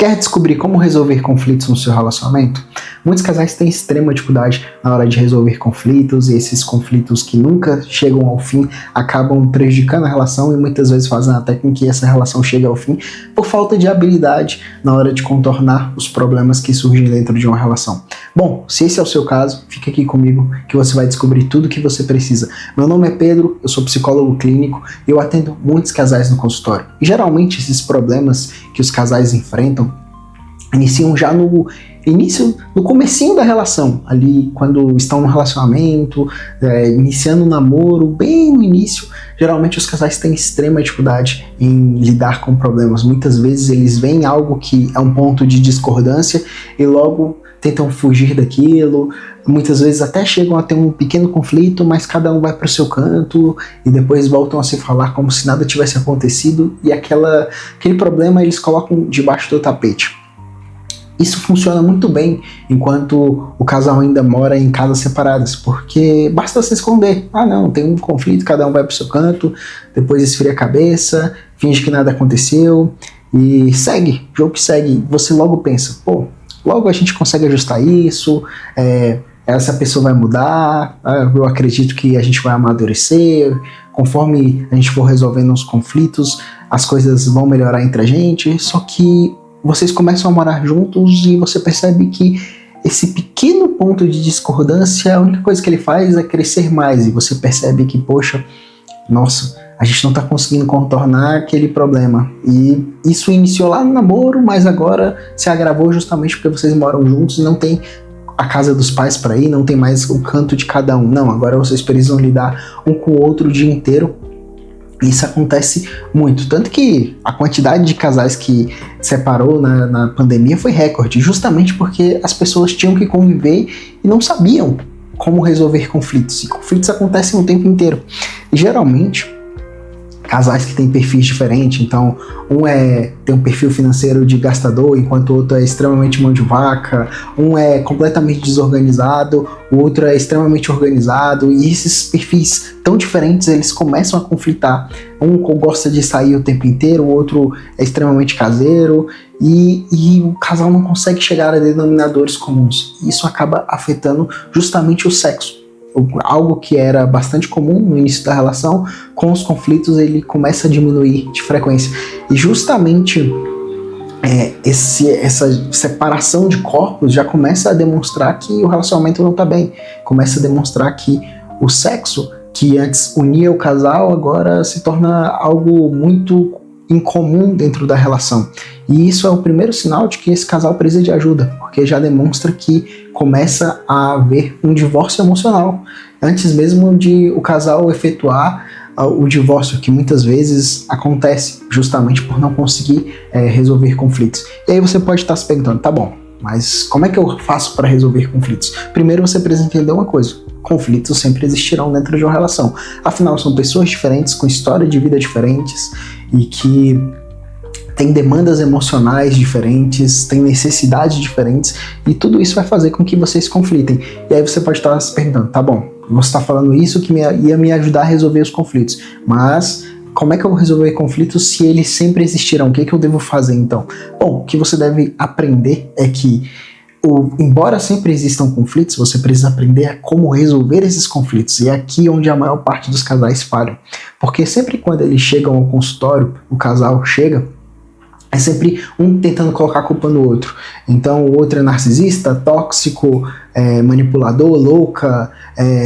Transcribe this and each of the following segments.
Quer descobrir como resolver conflitos no seu relacionamento? Muitos casais têm extrema dificuldade na hora de resolver conflitos, e esses conflitos que nunca chegam ao fim acabam prejudicando a relação e muitas vezes fazem até com que essa relação chegue ao fim por falta de habilidade na hora de contornar os problemas que surgem dentro de uma relação. Bom, se esse é o seu caso, fica aqui comigo que você vai descobrir tudo o que você precisa. Meu nome é Pedro, eu sou psicólogo clínico e eu atendo muitos casais no consultório. E geralmente esses problemas que os casais enfrentam iniciam já no comecinho da relação, ali quando estão no relacionamento, iniciando um namoro, bem no início. Geralmente os casais têm extrema dificuldade em lidar com problemas. Muitas vezes eles veem algo que é um ponto de discordância e logo tentam fugir daquilo. Muitas vezes até chegam a ter um pequeno conflito, mas cada um vai para o seu canto e depois voltam a se falar como se nada tivesse acontecido e aquele problema eles colocam debaixo do tapete. Isso funciona muito bem enquanto o casal ainda mora em casas separadas, porque basta se esconder. Ah não, tem um conflito, cada um vai pro seu canto, depois esfria a cabeça, finge que nada aconteceu e segue, o jogo que segue. Você logo pensa, logo a gente consegue ajustar isso, essa pessoa vai mudar, eu acredito que a gente vai amadurecer, conforme a gente for resolvendo os conflitos, as coisas vão melhorar entre a gente, só que vocês começam a morar juntos e você percebe que esse pequeno ponto de discordância, a única coisa que ele faz é crescer mais. E você percebe que, a gente não está conseguindo contornar aquele problema. E isso iniciou lá no namoro, mas agora se agravou justamente porque vocês moram juntos e não tem a casa dos pais para ir, não tem mais o canto de cada um. Não, agora vocês precisam lidar um com o outro o dia inteiro. Isso acontece muito, tanto que a quantidade de casais que separou na pandemia foi recorde, justamente porque as pessoas tinham que conviver e não sabiam como resolver conflitos, e conflitos acontecem o tempo inteiro. E geralmente, casais que têm perfis diferentes, então um tem um perfil financeiro de gastador, enquanto o outro é extremamente mão de vaca, um é completamente desorganizado, o outro é extremamente organizado, e esses perfis tão diferentes, eles começam a conflitar. Um gosta de sair o tempo inteiro, o outro é extremamente caseiro, e o casal não consegue chegar a denominadores comuns. Isso acaba afetando justamente o sexo. Algo que era bastante comum no início da relação, com os conflitos ele começa a diminuir de frequência. E justamente essa separação de corpos já começa a demonstrar que o relacionamento não está bem. Começa a demonstrar que o sexo, que antes unia o casal, agora se torna algo muito incomum dentro da relação. E isso é o primeiro sinal de que esse casal precisa de ajuda, porque já demonstra que começa a haver um divórcio emocional, antes mesmo de o casal efetuar o divórcio, que muitas vezes acontece justamente por não conseguir resolver conflitos. E aí você pode estar se perguntando, tá bom, mas como é que eu faço para resolver conflitos? Primeiro você precisa entender uma coisa: conflitos sempre existirão dentro de uma relação. Afinal, são pessoas diferentes, com história de vida diferentes e que têm demandas emocionais diferentes, têm necessidades diferentes, e tudo isso vai fazer com que vocês conflitem. E aí você pode estar se perguntando, tá bom, você está falando isso que ia me ajudar a resolver os conflitos, mas como é que eu vou resolver conflitos se eles sempre existirão? O que eu devo fazer então? Bom, o que você deve aprender é que, embora sempre existam conflitos, você precisa aprender a como resolver esses conflitos. E é aqui onde a maior parte dos casais falham. Porque sempre quando eles chegam ao consultório, o casal chega, é sempre um tentando colocar a culpa no outro. Então o outro é narcisista, tóxico, manipulador, louca,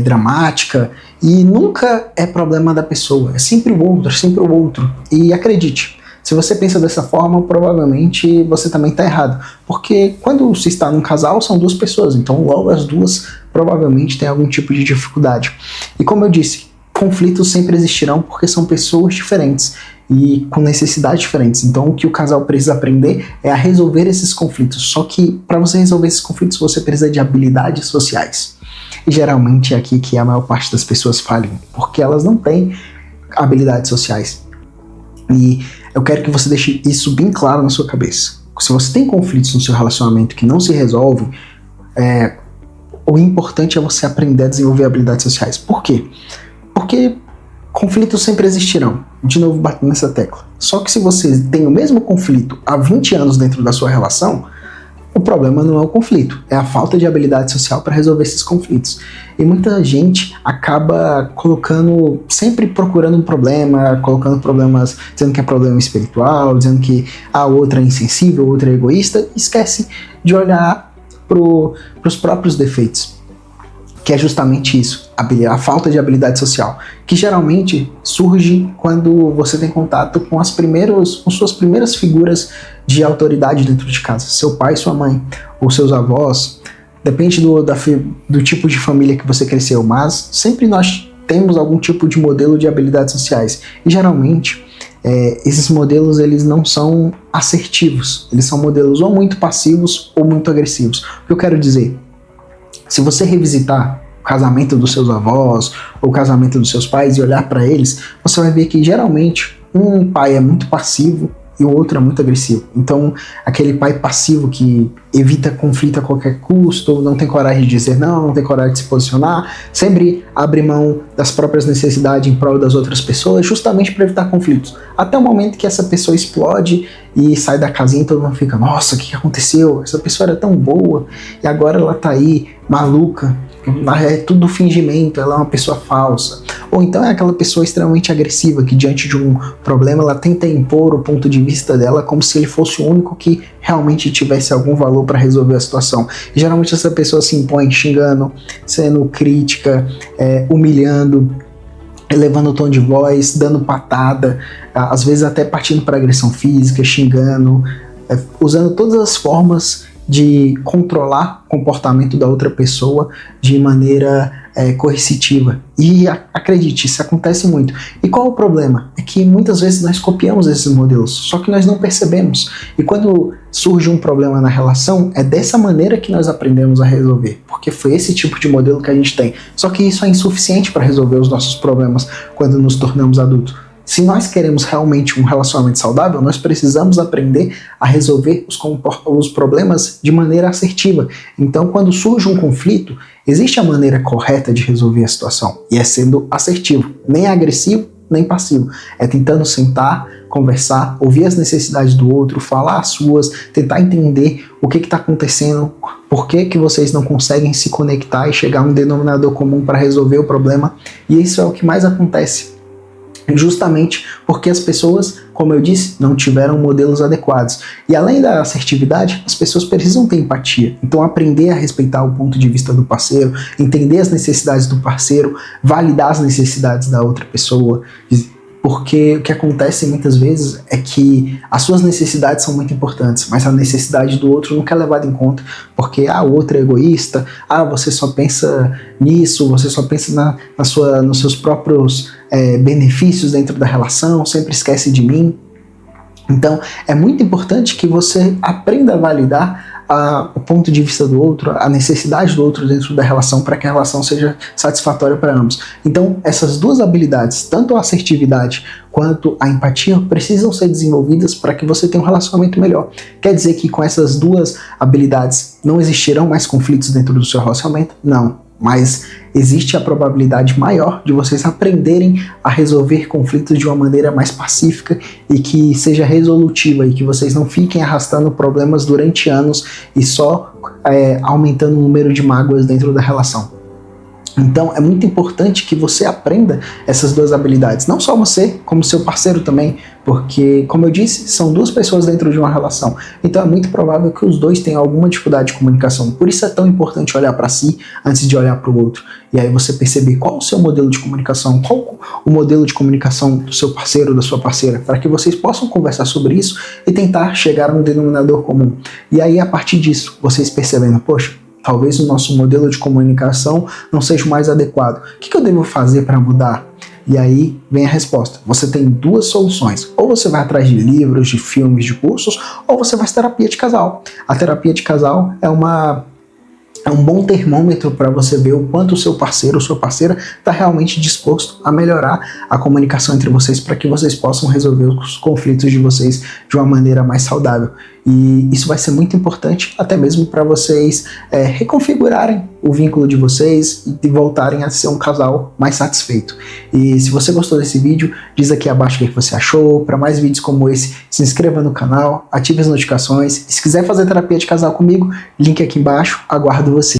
dramática, e nunca é problema da pessoa, é sempre o outro, sempre o outro. E acredite, se você pensa dessa forma, provavelmente você também está errado, porque quando se está num casal, são duas pessoas, então logo as duas provavelmente têm algum tipo de dificuldade. E como eu disse, conflitos sempre existirão porque são pessoas diferentes e com necessidades diferentes. Então o que o casal precisa aprender é a resolver esses conflitos. Só que para você resolver esses conflitos você precisa de habilidades sociais. E geralmente é aqui que a maior parte das pessoas falham, porque elas não têm habilidades sociais. E eu quero que você deixe isso bem claro na sua cabeça. Se você tem conflitos no seu relacionamento que não se resolvem, o importante é você aprender a desenvolver habilidades sociais. Por quê? Porque Conflitos sempre existirão, de novo batendo nessa tecla. Só que se você tem o mesmo conflito há 20 anos dentro da sua relação, o problema não é o conflito, é a falta de habilidade social para resolver esses conflitos. E muita gente acaba sempre procurando um problema, colocando problemas, dizendo que é problema espiritual, dizendo que a outra é insensível, a outra é egoísta, e esquece de olhar para os próprios defeitos, que é justamente isso, a falta de habilidade social, que geralmente surge quando você tem contato com suas primeiras figuras de autoridade dentro de casa, seu pai, sua mãe, ou seus avós, depende do tipo de família que você cresceu, mas sempre nós temos algum tipo de modelo de habilidades sociais, e geralmente esses modelos eles não são assertivos, eles são modelos ou muito passivos ou muito agressivos. O que eu quero dizer? Se você revisitar o casamento dos seus avós ou o casamento dos seus pais e olhar para eles, você vai ver que geralmente um pai é muito passivo e o outro é muito agressivo. Então, aquele pai passivo que evita conflito a qualquer custo, não tem coragem de dizer não tem coragem de se posicionar, sempre abre mão das próprias necessidades em prol das outras pessoas, justamente para evitar conflitos. Até o momento que essa pessoa explode e sai da casinha e todo mundo fica, nossa, o que aconteceu? Essa pessoa era tão boa e agora ela tá aí, maluca. É tudo fingimento, ela é uma pessoa falsa. Ou então é aquela pessoa extremamente agressiva que diante de um problema ela tenta impor o ponto de vista dela como se ele fosse o único que realmente tivesse algum valor para resolver a situação. E geralmente essa pessoa se impõe xingando, sendo crítica, humilhando, elevando o tom de voz, dando patada, às vezes até partindo para agressão física, xingando, usando todas as formas de controlar o comportamento da outra pessoa de maneira coercitiva. E acredite, isso acontece muito. E qual o problema? É que muitas vezes nós copiamos esses modelos, só que nós não percebemos. E quando surge um problema na relação, é dessa maneira que nós aprendemos a resolver, porque foi esse tipo de modelo que a gente tem. Só que isso é insuficiente para resolver os nossos problemas quando nos tornamos adultos. Se nós queremos realmente um relacionamento saudável, nós precisamos aprender a resolver os problemas de maneira assertiva. Então, quando surge um conflito, existe a maneira correta de resolver a situação, e é sendo assertivo, nem agressivo, nem passivo. É tentando sentar, conversar, ouvir as necessidades do outro, falar as suas, tentar entender o que está acontecendo, por que vocês não conseguem se conectar e chegar a um denominador comum para resolver o problema, e isso é o que mais acontece. Justamente porque as pessoas, como eu disse, não tiveram modelos adequados. E além da assertividade, as pessoas precisam ter empatia. Então aprender a respeitar o ponto de vista do parceiro, entender as necessidades do parceiro, validar as necessidades da outra pessoa. Porque o que acontece muitas vezes é que as suas necessidades são muito importantes, mas a necessidade do outro nunca é levada em conta, porque o outro é egoísta, você só pensa nisso, você só pensa nos seus próprios benefícios dentro da relação, sempre esquece de mim. Então é muito importante que você aprenda a validar o ponto de vista do outro, a necessidade do outro dentro da relação, para que a relação seja satisfatória para ambos. Então, essas duas habilidades, tanto a assertividade quanto a empatia, precisam ser desenvolvidas para que você tenha um relacionamento melhor. Quer dizer que com essas duas habilidades não existirão mais conflitos dentro do seu relacionamento? Não. Mas existe a probabilidade maior de vocês aprenderem a resolver conflitos de uma maneira mais pacífica e que seja resolutiva, e que vocês não fiquem arrastando problemas durante anos e só aumentando o número de mágoas dentro da relação. Então é muito importante que você aprenda essas duas habilidades, não só você, como seu parceiro também, porque, como eu disse, são duas pessoas dentro de uma relação, então é muito provável que os dois tenham alguma dificuldade de comunicação. Por isso é tão importante olhar para si antes de olhar para o outro, e aí você perceber qual o seu modelo de comunicação, qual o modelo de comunicação do seu parceiro ou da sua parceira, para que vocês possam conversar sobre isso e tentar chegar a um denominador comum. E aí, a partir disso, vocês percebendo, poxa, talvez o nosso modelo de comunicação não seja o mais adequado. O que eu devo fazer para mudar? E aí vem a resposta. Você tem duas soluções. Ou você vai atrás de livros, de filmes, de cursos, ou você faz terapia de casal. A terapia de casal é uma é um bom termômetro para você ver o quanto o seu parceiro ou sua parceira está realmente disposto a melhorar a comunicação entre vocês para que vocês possam resolver os conflitos de vocês de uma maneira mais saudável. E isso vai ser muito importante até mesmo para vocês reconfigurarem o vínculo de vocês e voltarem a ser um casal mais satisfeito. E se você gostou desse vídeo, diz aqui abaixo o que você achou. Para mais vídeos como esse, se inscreva no canal, ative as notificações. E se quiser fazer terapia de casal comigo, link aqui embaixo, aguardo você.